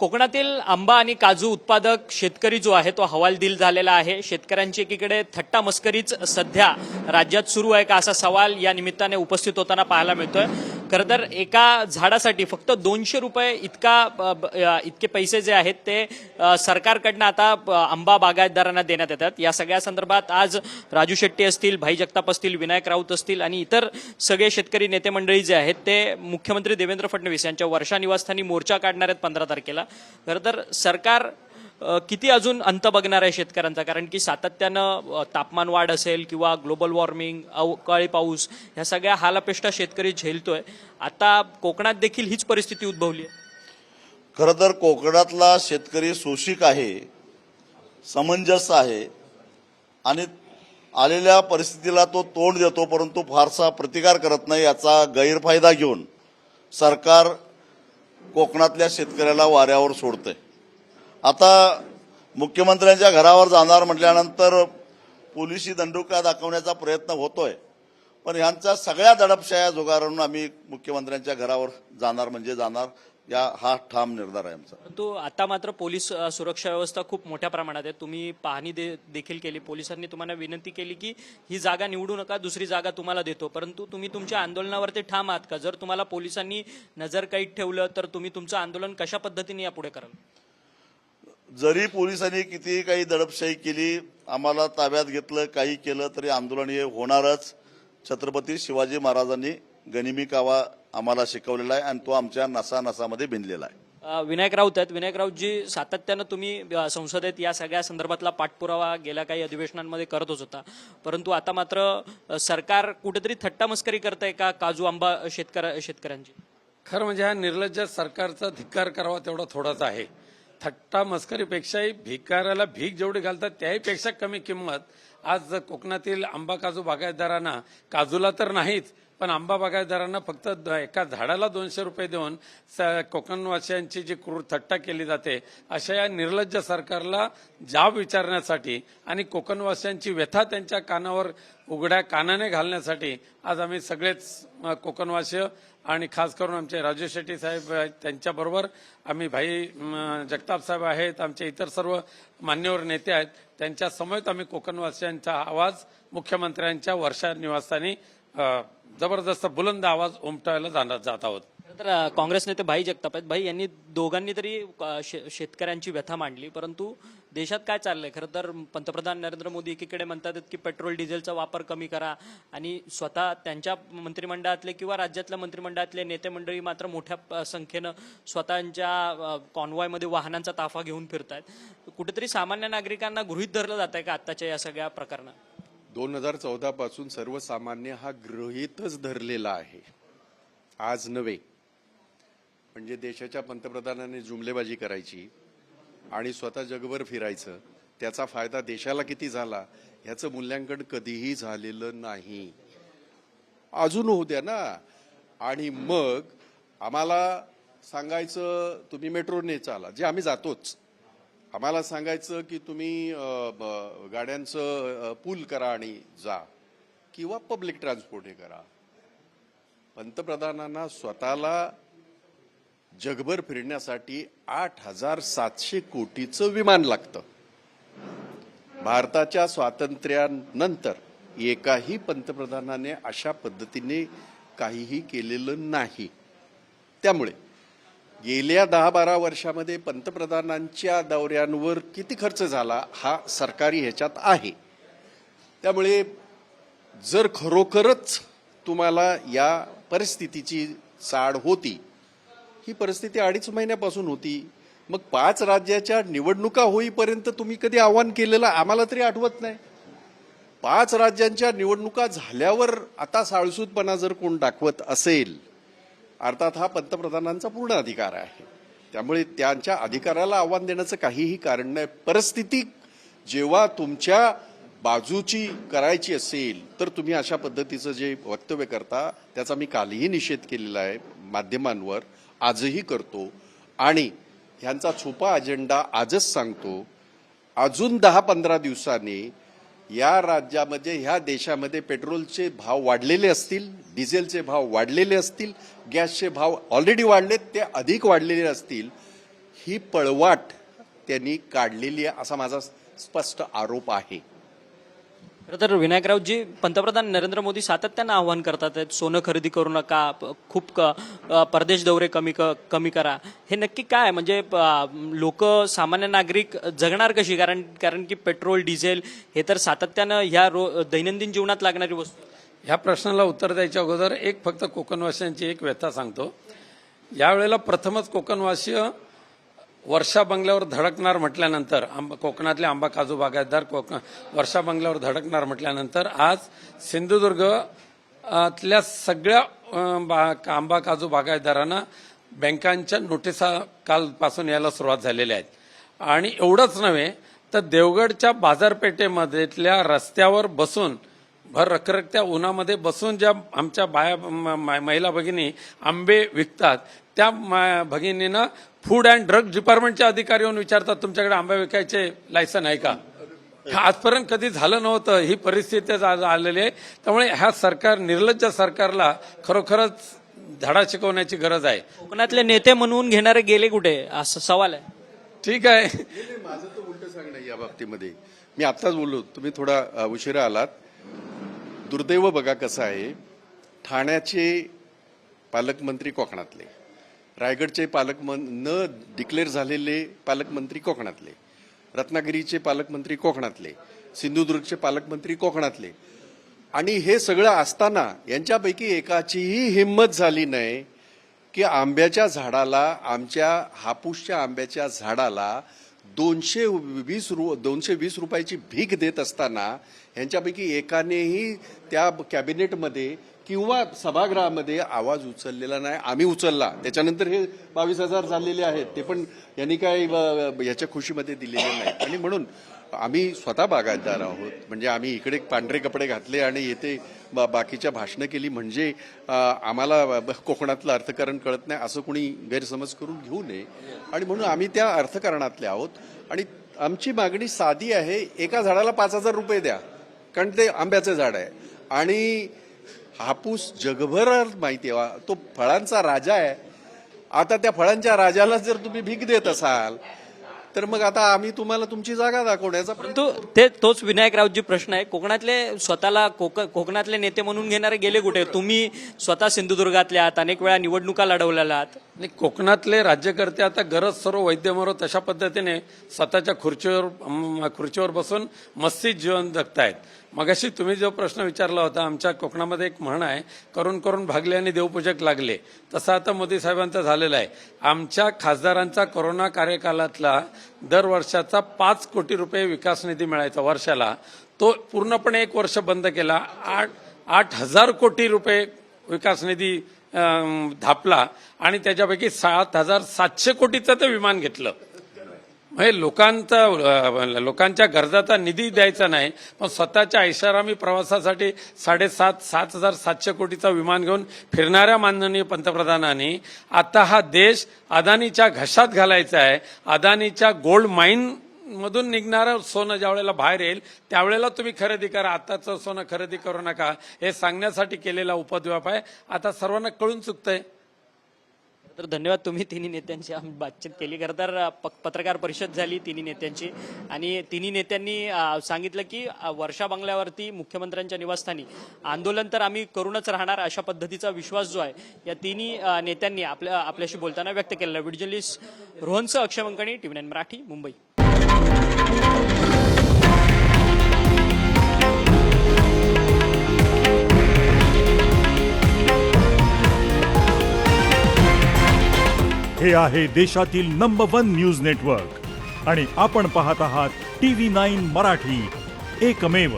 कोकणातील आंबा आणि काजू उत्पादक शेतकरी जो आहे तो हवालदिल झालेला आहे। शेतकऱ्यांची एकीकडे थट्टा मस्करीच सध्या राज्यात सुरू आहे का असा सवाल या निमित्ताने उपस्थित होताना पाहायला मिळतोय। खरं तर एका झाडासाठी फक्त 200 रुपये इतके पैसे जे आहेत ते सरकारकडनं आता आंबा बागायतदारांना देण्यात येतात। या सगळ्या संदर्भात आज राजू शेट्टी असतील, भाई जगताप असतील, विनायक राऊत असतील आणि इतर सगळे शेतकरी नेते मंडळी जे आहेत ते मुख्यमंत्री देवेंद्र फडणवीस यांच्या वर्षा निवासस्थानी मोर्चा काढणार आहेत 15 तारखेला। खरं तर सरकार किती अजून अंत बघणार आहे शेतकऱ्यांचा, कारण की सातत्यानं तापमान वाढ असेल किंवा ग्लोबल वॉर्मिंग, अवकाळी पाऊस ह्या सगळ्या हालापेष्टा शेतकरी झेलतोय। आता कोकणात देखील हीच परिस्थिती उद्भवली आहे। खरं तर कोकणातला शेतकरी शोषिक आहे, समंजस आहे आणि आलेल्या परिस्थितीला तो तोंड देतो, परंतु फारसा प्रतिकार करत नाही। याचा गैरफायदा घेऊन सरकार कोकणातल्या शेतकऱ्याला वाऱ्यावर सोडतंय। आता मुख्यमंत्र्यांच्या घरावर जाणार म्हटल्यानंतर पोलिसी दंडुका दाखवण्याचा प्रयत्न होतोय, पण यांच्या सगळ्या दडपशाया जुगारून आम्ही मुख्यमंत्र्यांच्या घरावर जाणार म्हणजे जाणार, हा ठाम निर्धार आहे आमचा। परंतु आता मात्र पोलीस सुरक्षा व्यवस्था खूप मोठ्या प्रमाणात आहे। तुम्ही पाहणी देखील केली, पोलिसांनी तुम्हाला विनंती केली की ही जागा निवडू नका, दुसरी जागा तुम्हाला देतो, परंतु तुम्ही तुमच्या आंदोलनावरती ठाम आहात का? जर तुम्हाला पोलिसांनी नजर कैद ठेवलं तर तुम्ही तुमचं आंदोलन कशा पद्धतीने यापुढे कराल? जरी पोलिसांनी किती काही दडपशाही केली, आम्हाला ताब्यात घेतलं, काही केलं तरी आंदोलन हे होणारच। छत्रपती शिवाजी महाराजांनी गनिमी कावा आम्हाला शिकवलेला आहे आणि तो आमच्या नसानसामध्ये भिनलेला आहे। विनायक राऊत आहेत। विनायक राऊतजी, सातत्यानं तुम्ही संसदेत या सगळ्या संदर्भातला पाठपुरावा गेल्या काही अधिवेशनांमध्ये करतच होता, परंतु आता मात्र सरकार कुठेतरी थट्टा मस्करी करतंय का काजू आंबा शेतकऱ्यांची? खरं म्हणजे हा निर्लज्ज सरकारचा धिक्कार करावा तेवढा थोडाच आहे। थट्टा मस्करीपेक्षाही भिकाऱ्याला भीक जेवढी घालतात त्याहीपेक्षा कमी किंमत आज कोकणातील आंबा काजू बागायतदारांना, काजूला तर नाहीच पण आंबा बागायतदारांना फक्त एका झाडाला 200 रुपये देऊन कोकणवासियांची जी क्रूर थट्टा केली जाते, अशा या निर्लज्ज सरकारला जाब विचारण्यासाठी आणि कोकणवासियांची व्यथा त्यांच्या कानावर उघड्या कानाने घालण्यासाठी आज आम्ही सगळेच कोकणवासी आणि खास करून आमचे राजू शेट्टी साहेब आहेत, त्यांच्याबरोबर आम्ही भाई जगताप साहेब आहेत, आमचे इतर सर्व मान्यवर नेते आहेत, त्यांच्या समवेत आम्ही कोकणवासियांचा आवाज मुख्यमंत्र्यांच्या वर्षा निवासस्थानी जबरदस्त बुलंद आवाज उमटवायला जात आहोत। तर काँग्रेस नेते भाई जगताप आहेत। भाई, यांनी दोघांनी तरी शेतकऱ्यांची व्यथा मांडली, परंतु देशात काय चाललंय? खरं तर पंतप्रधान नरेंद्र मोदी एकीकडे म्हणतात की पेट्रोल डिझेलचा वापर कमी करा आणि स्वतः त्यांच्या मंत्रिमंडळातले किंवा राज्यातल्या मंत्रिमंडळातले नेते मंडळी मात्र मोठ्या संख्येनं स्वतःच्या कॉन्वॉयमध्ये वाहनांचा ताफा घेऊन फिरतायत। कुठेतरी सामान्य नागरिकांना गृहीत धरलं जात आहे का आत्ताच्या या सगळ्या प्रकरणात? 2014 पासून सर्वसामान्य हा गृहीतच धरलेला आहे, आज नव्हे। म्हणजे देशाच्या पंतप्रधानांनी जुमलेबाजी करायची आणि स्वतः जगभर फिरायचं, त्याचा फायदा देशाला किती झाला ह्याचं मूल्यांकन कधीही झालेलं नाही। अजून होऊ द्या ना। आणि मग आम्हाला सांगायचं तुम्ही मेट्रोने चाला, जे आम्ही जातोच। आम्हाला सांगायचं की तुम्ही गाड्यांचं पूल करा आणि जा, किंवा पब्लिक ट्रान्सपोर्ट हे करा। पंतप्रधानांना स्वतःला जगभर फिरण्यासाठी 8,700 कोटीचं विमान लागतं। भारताच्या स्वातंत्र्यानंतर एकाही पंतप्रधानाने अशा पद्धतीने काहीही केलेलं नाही। त्यामुळे गेल्या 10-12 वर्षामध्ये पंतप्रधानांच्या दौऱ्यांवर किती खर्च झाला हा सरकारी ह्याच्यात आहे। त्यामुळे जर खरोखरच तुम्हाला या परिस्थितीची चाड होती, ही परिस्थिती 2.5 महिन्यापासून होती, मग 5 राज्याच्या निवडणुका होईपर्यंत तुम्ही कधी आव्हान केलेलं आम्हाला तरी आठवत नाही। 5 राज्यांच्या निवडणुका झाल्यावर आता साळसूदपणा जर कोण दाखवत असेल, अर्थात हा पंतप्रधानांचा पूर्ण अधिकार आहे, त्यामुळे त्यांच्या अधिकाराला आव्हान देण्याचं काहीही कारण नाही। परिस्थिती जेव्हा तुमच्या बाजूची करायची असेल तर तुम्ही अशा पद्धतीचं जे वक्तव्य करता त्याचा मी कालही निषेध केलेला आहे माध्यमांवर, आजही करतो आणि ह्यांचा छुपा अजेंडा आजच सांगतो। अजून 10-15 दिवसांनी या राज्यामध्ये, ह्या देशामध्ये पेट्रोलचे भाव वाढलेले असतील, डिझेलचे भाव वाढलेले असतील, गॅसचे भाव ऑलरेडी वाढलेत, ते अधिक वाढलेले असतील। ही पळवाट त्यांनी काढलेली आहे असा माझा स्पष्ट आरोप आहे. खरं तर विनायकरावजी, पंतप्रधान नरेंद्र मोदी सातत्यानं आवाहन करतात आहेत, सोनं खरेदी करू नका, खूप परदेश दौरे कमी करा. हे नक्की काय म्हणजे लोक सामान्य नागरिक जगणार कशी? कारण की पेट्रोल डिझेल हे तर सातत्यानं ह्या दैनंदिन जीवनात लागणारी वस्तू. ह्या प्रश्नाला उत्तर द्यायच्या अगोदर एक फक्त कोकणवासियांची एक व्यथा सांगतो. यावेळेला प्रथमच कोकणवासीय वर्षा बंगल्यावर धडकणार म्हटल्यानंतर, कोकणातले आंबा काजू बागायतदार वर्षा बंगल्यावर धडकणार म्हटल्यानंतर आज सिंधुदुर्गातल्या सगळ्या आंबा काजू बागायतदारांना बँकांच्या नोटिसा कालपासून यायला सुरुवात झालेल्या आहेत. आणि एवढंच नव्हे तर देवगडच्या बाजारपेठेमधल्या रस्त्यावर बसून भर रखरखत्या उन्हामध्ये बसून ज्या आमच्या महिला भगिनी आंबे विकतात त्या भगिनींना फूड अँड ड्रग डिपार्टमेंटचे अधिकारी येऊन विचारतात, तुमच्याकडे आंबे विकायचे लायसन आहे का? आजपर्यंत कधी झालं नव्हतं. ही परिस्थिती आज आलेली आहे. त्यामुळे ह्या सरकार, निर्लज्ज सरकारला खरोखरच धडा शिकवण्याची गरज आहे. कोकणातले नेते म्हणून घेणारे गेले कुठे, असा सवाल आहे. ठीक आहे, माझं तर उलट सांगणं या बाबतीमध्ये. मी आत्ताच बोललो, तुम्ही थोडा उशिरा आलात. दुर्दैव बघा कसं आहे. ठाण्याचे पालकमंत्री कोकणातले, रायगडचे न डिक्लेअर झालेले पालकमंत्री कोकणातले, रत्नागिरीचे पालकमंत्री कोकणातले, सिंधुदुर्गचे पालकमंत्री कोकणातले. आणि हे सगळं असताना यांच्यापैकी एकाचीही हिंमत झाली नाही की आंब्याच्या झाडाला, आमच्या हापूसच्या आंब्याच्या झाडाला 220 रुपयाची भीक देत असताना यांच्यापैकी एकानेही त्या कॅबिनेटमध्ये किंवा सभागृहामध्ये आवाज उचललेला नाही. आम्ही उचलला, त्याच्यानंतर हे 22,000 झालेले आहेत, ते पण यांनी काय याच्या खुशीमध्ये दिलेले नाहीत. आणि म्हणून आम्ही स्वतः बागायतदार आहोत, म्हणजे आम्ही इकडे पांढरे कपडे घातले आणि येथे बाकीच्या भाषणं केली म्हणजे आम्हाला कोकणातलं अर्थकारण कळत नाही असं कोणी गैरसमज करून घेऊ नये. आणि म्हणून आम्ही त्या अर्थकारणातले आहोत. आणि आमची मागणी साधी आहे, एका झाडाला 5,000 रुपये द्या, कारण ते आंब्याचं झाड आहे. आणि हापूस जगभर माहिती आहे, तो फळांचा राजा आहे. आता त्या फळांच्या राजाला जर तुम्ही भीक देत असाल तर मग आता आम्ही तुम्हाला तुमची जागा दाखवण्याचा. परंतु तोच विनायकरावजी प्रश्न आहे, कोकणातले स्वतःला कोकणातले नेते म्हणून घेणारे गेले कुठे? तुम्ही स्वतः सिंधुदुर्गातले आहात, अनेक वेळा निवडणुका लढवलेल्या आहात. आणि कोकणातले राज्यकर्ते आता गरज सर्व वैद्य मरो तशा पद्धतीने स्वतःच्या खुर्चीवर बसून मस्तीत जीवन जगतायत. मगाशी तुम्ही जो प्रश्न विचारला होता, आमच्या कोकणामध्ये एक म्हण आहे, करून करून भागले आणि देवपूजक लागले, तसं आता मोदी साहेबांचं झालेलं आहे. आमच्या खासदारांचा कोरोना कार्यकालातला दर वर्षाचा 5 कोटी रुपये विकास निधी मिळायचा वर्षाला, तो पूर्णपणे एक वर्ष बंद केला. 8,000 कोटी रुपये विकास निधी धापला आणि त्याच्यापैकी 7,700 कोटीचं ते विमान घेतलं. म्हणजे लोकांच्या गरजाचा निधी द्यायचा नाही, पण स्वतःच्या ऐषारामी प्रवासासाठी 7,700 कोटीचा विमान घेऊन फिरणाऱ्या माननीय पंतप्रधानांनी आता हा देश अदानीच्या घशात घालायचा आहे. अदानीच्या गोल्ड माईन मधून निघणारं सोनं ज्या वेळेला बाहेर येईल त्यावेळेला तुम्ही खरेदी करा, आताचं सोनं खरेदी करू नका, हे सांगण्यासाठी केलेला उपद्व्याप आहे. आता सर्वांना कळून चुकतंय. तर धन्यवाद, तुम्ही तिन्ही नेत्यांची आम्ही बातचीत केली. खरं तर पत्रकार परिषद झाली तिन्ही नेत्यांची आणि तिन्ही नेत्यांनी सांगितलं की वर्षा बंगल्यावरती मुख्यमंत्र्यांच्या निवासस्थानी आंदोलन तर आम्ही करूनच राहणार, अशा पद्धतीचा विश्वास जो आहे या तिन्ही नेत्यांनी आपल्याशी बोलताना व्यक्त केलेला. व्हिडिओ जर्नलिस्ट रोहनसह अक्षय मंकणी, TV9 मराठी, मुंबई. हे आहे देशातील नंबर 1 न्यूज नेटवर्क आणि आपण पाहत आहात TV9 मराठी, एकमेव.